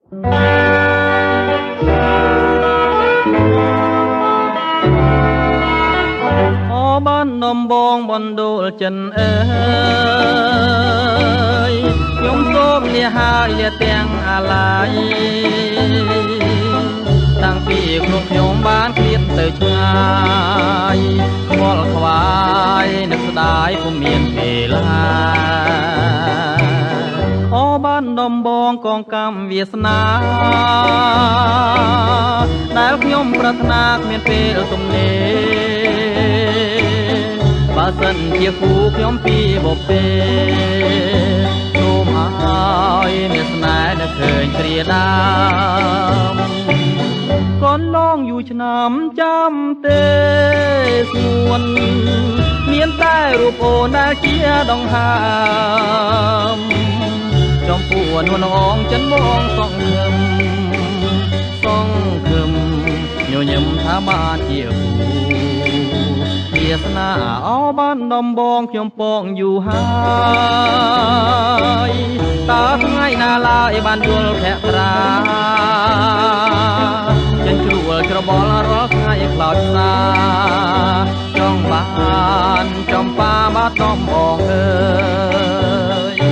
អូបាននំបងបណ្ដូលចិនអើយខ្ញុំសូមលាហើយលាទាំងអាឡាយតាំងពីខ្លួនខ្ញុំបានឃ្លាតទៅឆ្ងាយខ្វល់ខ្វាយនឹកស្ដាយពុំមានពេលណាអូបានដំបងកងកម្មវាសនាដែលខ្ញុំប្រាថ្នាគ្មានពេលទំនេរបើសិនជាគូខ្ញុំពីបពេសូមឲ្យមានស្នេហ៍នឹកឃើញគ្រាដើមកូនឡងយូរឆ្នាំចាំទេស្ងួនមានតែរូបអូនដែលជាដង្ហើមចំពោះនួនអងចិនមកសងខឹមញញឹមថាបានជាគូវាសនាអោបានដំបងខ្ញុំពងយូរហើយតើថ្ងៃណាឡើយបានយល់ភក្ត្រាចិនជ្រួលច្របល់រាល់ថ្ងៃខ្លោចផ្សាចង់បានចំប៉ាបាត់ដំបងអើយ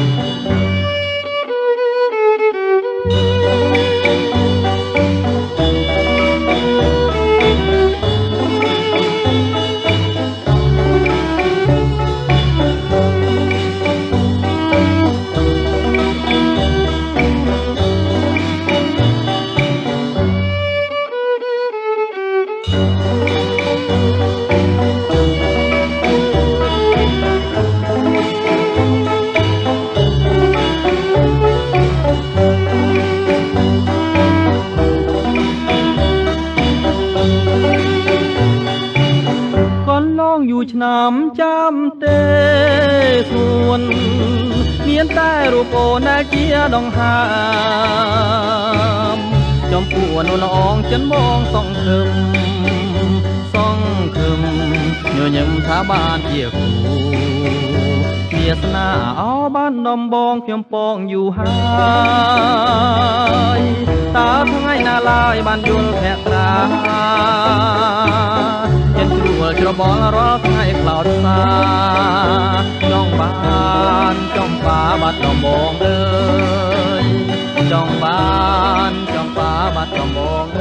យូរឆ្នាំចាំទេស្ងួនមានតែរូបអូនដែលជាដង្ហើមចំពោះនួនអងចិនមកសងខឹមញញឹមថាបានជាគូវាសនាអោបានដំបងខ្ញុំពងយូរហើយតើថ្ងៃណាឡើយបានយល់ភក្ត្រាចិនជ្រួលច្របល់រាល់ថ្ងៃខ្លោចផ្សាចង់បានចំប៉ាបាត់ដំបងអើយចង់បានចំប៉ាបាត់ដំបង